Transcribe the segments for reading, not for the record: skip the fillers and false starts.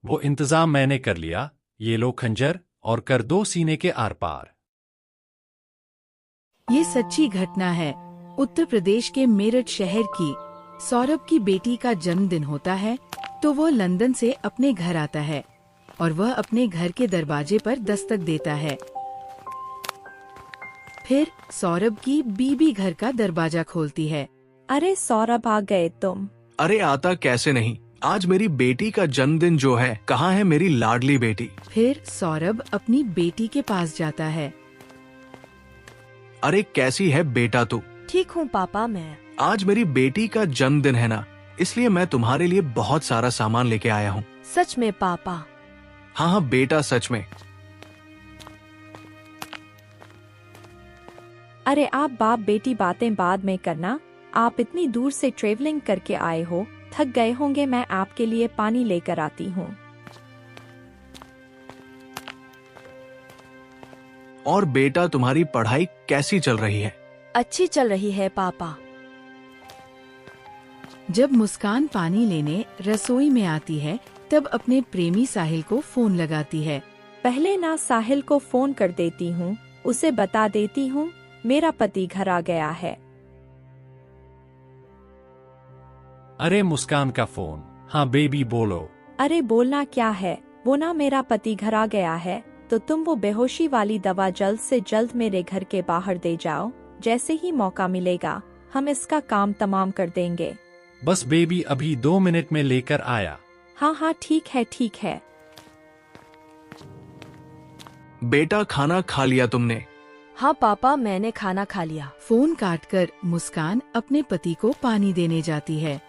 वो इंतजाम मैंने कर लिया। ये लो खंजर और कर दो सीने के आर पार। ये सच्ची घटना है। उत्तर प्रदेश के मेरठ शहर की सौरभ की बेटी का जन्मदिन होता है तो वो लंदन से अपने घर आता है और वह अपने घर के दरवाजे पर दस्तक देता है। फिर सौरभ की बीबी घर का दरवाजा खोलती है। अरे सौरभ, आ गए तुम? अरे आता कैसे नहीं, आज मेरी बेटी का जन्मदिन जो है, कहाँ है मेरी लाडली बेटी? फिर सौरभ अपनी बेटी के पास जाता है। अरे कैसी है बेटा तू? ठीक हूँ पापा मैं। आज मेरी बेटी का जन्मदिन है ना, इसलिए मैं तुम्हारे लिए बहुत सारा सामान लेके आया हूँ। सच में पापा? हाँ हाँ बेटा, सच में। अरे आप बाप बेटी बातें बाद में करना। आप इतनी दूर से ट्रेवलिंग करके आए हो, थक गए होंगे। मैं आपके लिए पानी लेकर आती हूँ। और बेटा तुम्हारी पढ़ाई कैसी चल रही है? अच्छी चल रही है पापा। जब मुस्कान पानी लेने रसोई में आती है तब अपने प्रेमी साहिल को फोन लगाती है। पहले ना साहिल को फोन कर देती हूँ, उसे बता देती हूँ मेरा पति घर आ गया है। अरे मुस्कान का फोन। हाँ बेबी बोलो। अरे बोलना क्या है, वो ना मेरा पति घर आ गया है, तो तुम वो बेहोशी वाली दवा जल्द से जल्द मेरे घर के बाहर दे जाओ। जैसे ही मौका मिलेगा हम इसका काम तमाम कर देंगे। बस बेबी, अभी 2 मिनट में लेकर आया। हाँ हाँ ठीक है ठीक है। बेटा खाना खा लिया तुमने? हाँ पापा, मैंने खाना खा लिया। फोन काटकर मुस्कान अपने पति को पानी देने जाती है।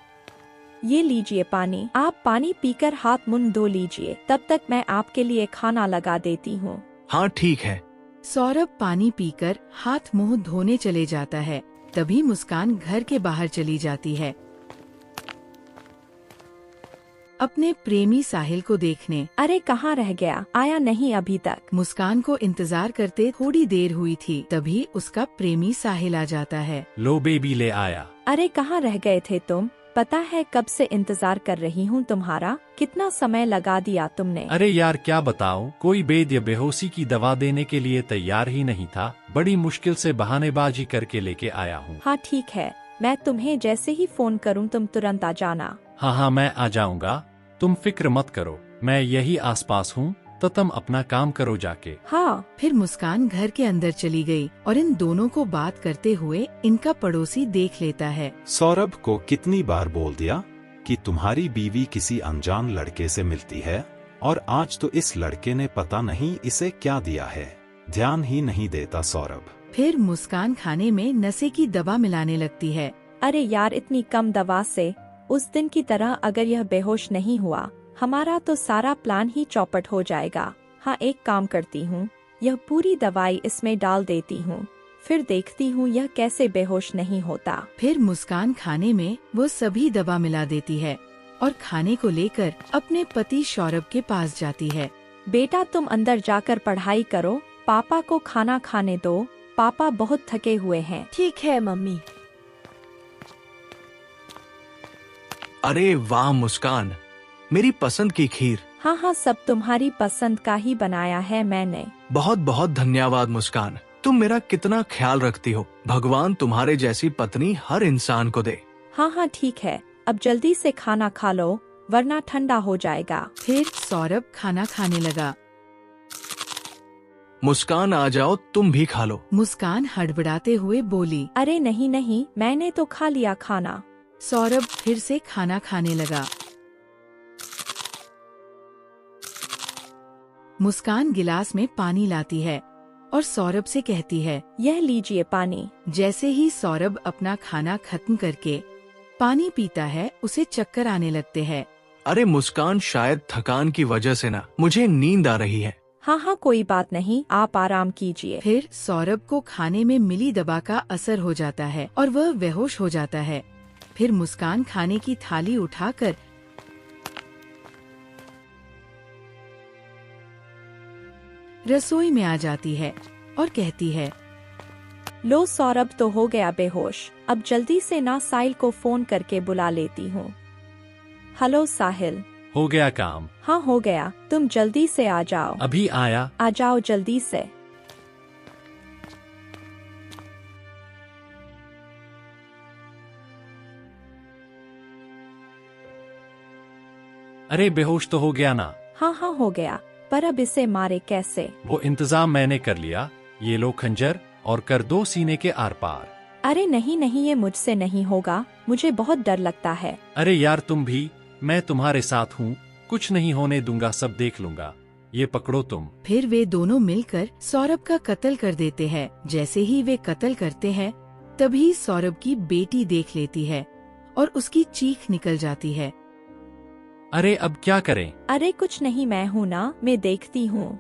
ये लीजिए पानी, आप पानी पीकर हाथ मुंह धो लीजिए, तब तक मैं आपके लिए खाना लगा देती हूँ। हाँ ठीक है। सौरभ पानी पीकर हाथ मुंह धोने चले जाता है। तभी मुस्कान घर के बाहर चली जाती है अपने प्रेमी साहिल को देखने। अरे कहाँ रह गया, आया नहीं अभी तक? मुस्कान को इंतजार करते थोड़ी देर हुई थी, तभी उसका प्रेमी साहिल आ जाता है। लो बेबी, ले आया। अरे कहाँ रह गए थे तुम? पता है कब से इंतजार कर रही हूँ तुम्हारा, कितना समय लगा दिया तुमने। अरे यार क्या बताऊं, कोई बेद या बेहोशी की दवा देने के लिए तैयार ही नहीं था। बड़ी मुश्किल से बहानेबाजी करके लेके आया हूँ। हाँ ठीक है, मैं तुम्हें जैसे ही फोन करूँ तुम तुरंत आ जाना। हाँ हाँ मैं आ जाऊंगा, तुम फिक्र मत करो, मैं यही आसपास हूँ, तो तुम अपना काम करो जाके। हाँ। फिर मुस्कान घर के अंदर चली गई और इन दोनों को बात करते हुए इनका पड़ोसी देख लेता है। सौरभ को कितनी बार बोल दिया कि तुम्हारी बीवी किसी अनजान लड़के से मिलती है, और आज तो इस लड़के ने पता नहीं इसे क्या दिया है, ध्यान ही नहीं देता सौरभ। फिर मुस्कान खाने में नशे की दवा मिलाने लगती है। अरे यार, इतनी कम दवा से उस दिन की तरह अगर यह बेहोश नहीं हुआ, हमारा तो सारा प्लान ही चौपट हो जाएगा। हाँ एक काम करती हूँ, यह पूरी दवाई इसमें डाल देती हूँ, फिर देखती हूँ यह कैसे बेहोश नहीं होता। फिर मुस्कान खाने में वो सभी दवा मिला देती है और खाने को लेकर अपने पति सौरभ के पास जाती है। बेटा तुम अंदर जाकर पढ़ाई करो, पापा को खाना खाने दो, पापा बहुत थके हुए हैं। ठीक है मम्मी। अरे वाह मुस्कान, मेरी पसंद की खीर। हाँ हाँ, सब तुम्हारी पसंद का ही बनाया है मैंने। बहुत बहुत धन्यवाद मुस्कान, तुम मेरा कितना ख्याल रखती हो। भगवान तुम्हारे जैसी पत्नी हर इंसान को दे। हाँ हाँ ठीक है, अब जल्दी से खाना खा लो वरना ठंडा हो जाएगा। फिर सौरभ खाना खाने लगा। मुस्कान आ जाओ, तुम भी खा लो। मुस्कान हड़बड़ाते हुए बोली। अरे नहीं नहीं, मैंने तो खा लिया खाना। सौरभ फिर से खाना खाने लगा। मुस्कान गिलास में पानी लाती है और सौरभ से कहती है, यह लीजिए पानी। जैसे ही सौरभ अपना खाना खत्म करके पानी पीता है, उसे चक्कर आने लगते हैं। अरे मुस्कान, शायद थकान की वजह से ना मुझे नींद आ रही है। हाँ हाँ कोई बात नहीं, आप आराम कीजिए। फिर सौरभ को खाने में मिली दवा का असर हो जाता है और वह बेहोश हो जाता है। फिर मुस्कान खाने की थाली उठाकर रसोई में आ जाती है और कहती है, लो सौरभ तो हो गया बेहोश, अब जल्दी से ना साहिल को फोन करके बुला लेती हूँ। हेलो साहिल, हो गया काम। हाँ हो गया, तुम जल्दी से आ जाओ। अभी आया। आ जाओ जल्दी से। अरे बेहोश तो हो गया ना? हाँ हाँ हो गया, पर अब इसे मारे कैसे? वो इंतजाम मैंने कर लिया। ये लो खंजर और कर दो सीने के आर पार। अरे नहीं नहीं, ये मुझसे नहीं होगा, मुझे बहुत डर लगता है। अरे यार तुम भी, मैं तुम्हारे साथ हूँ, कुछ नहीं होने दूंगा, सब देख लूंगा। ये पकड़ो तुम। फिर वे दोनों मिलकर सौरभ का कत्ल कर देते हैं। जैसे ही वे कत्ल करते हैं तभी सौरभ की बेटी देख लेती है और उसकी चीख निकल जाती है। अरे अब क्या करें? अरे कुछ नहीं, मैं हूँ ना, मैं देखती हूँ।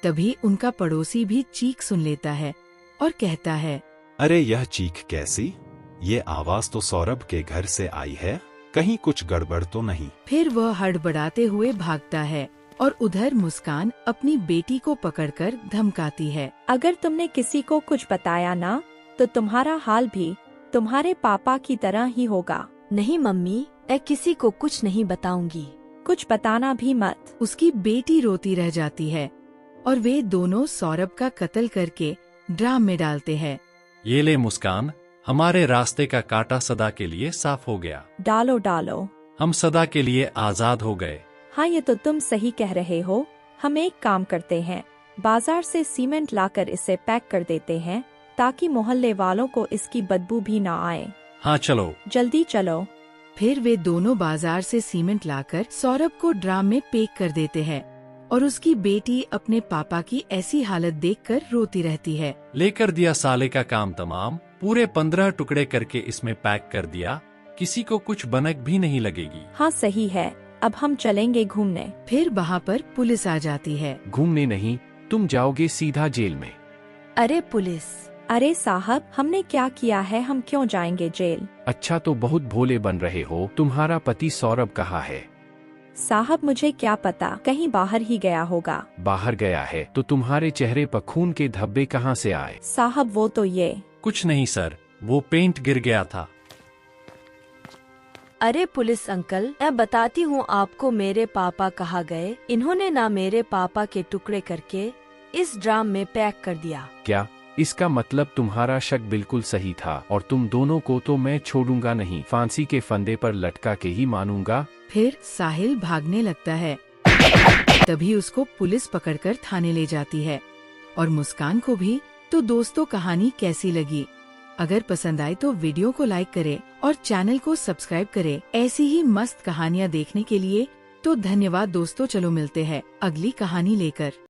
तभी उनका पड़ोसी भी चीख सुन लेता है और कहता है, अरे यह चीख कैसी? ये आवाज तो सौरभ के घर से आई है, कहीं कुछ गड़बड़ तो नहीं? फिर वह हड़बड़ाते हुए भागता है और उधर मुस्कान अपनी बेटी को पकड़कर धमकाती है। अगर तुमने किसी को कुछ बताया ना, तो तुम्हारा हाल भी तुम्हारे पापा की तरह ही होगा। नहीं मम्मी, मैं किसी को कुछ नहीं बताऊंगी। कुछ बताना भी मत। उसकी बेटी रोती रह जाती है और वे दोनों सौरभ का कत्ल करके ड्राम में डालते हैं। ये ले मुस्कान, हमारे रास्ते का कांटा सदा के लिए साफ हो गया। डालो डालो। हम सदा के लिए आजाद हो गए। हाँ ये तो तुम सही कह रहे हो। हम एक काम करते हैं, बाजार से सीमेंट लाकर इसे पैक कर देते हैं ताकि मोहल्ले वालों को इसकी बदबू भी ना आए। हाँ चलो। जल्दी चलो। फिर वे दोनों बाजार से सीमेंट लाकर सौरभ को ड्राम में पैक कर देते हैं और उसकी बेटी अपने पापा की ऐसी हालत देखकर रोती रहती है। लेकर दिया साले का काम तमाम, पूरे 15 टुकड़े करके इसमें पैक कर दिया, किसी को कुछ बनक भी नहीं लगेगी। हाँ सही है, अब हम चलेंगे घूमने। फिर वहाँ पर पुलिस आ जाती है। घूमने नहीं, तुम जाओगे सीधा जेल में। अरे पुलिस! अरे साहब, हमने क्या किया है, हम क्यों जाएंगे जेल? अच्छा तो बहुत भोले बन रहे हो। तुम्हारा पति सौरभ कहाँ है? साहब मुझे क्या पता, कहीं बाहर ही गया होगा। बाहर गया है तो तुम्हारे चेहरे पर खून के धब्बे कहाँ से आए? साहब वो तो ये। कुछ नहीं सर, वो पेंट गिर गया था। अरे पुलिस अंकल, मैं बताती हूँ आपको मेरे पापा कहाँ गए। इन्होंने ना मेरे पापा के टुकड़े करके इस ड्राम में पैक कर दिया। क्या? इसका मतलब तुम्हारा शक बिल्कुल सही था और तुम दोनों को तो मैं छोड़ूंगा नहीं, फांसी के फंदे पर लटका के ही मानूंगा। फिर साहिल भागने लगता है। तभी उसको पुलिस पकड़कर थाने ले जाती है और मुस्कान को भी। तो दोस्तों कहानी कैसी लगी? अगर पसंद आए तो वीडियो को लाइक करें और चैनल को सब्सक्राइब करें ऐसी ही मस्त कहानियाँ देखने के लिए। तो धन्यवाद दोस्तों, चलो मिलते हैं अगली कहानी लेकर।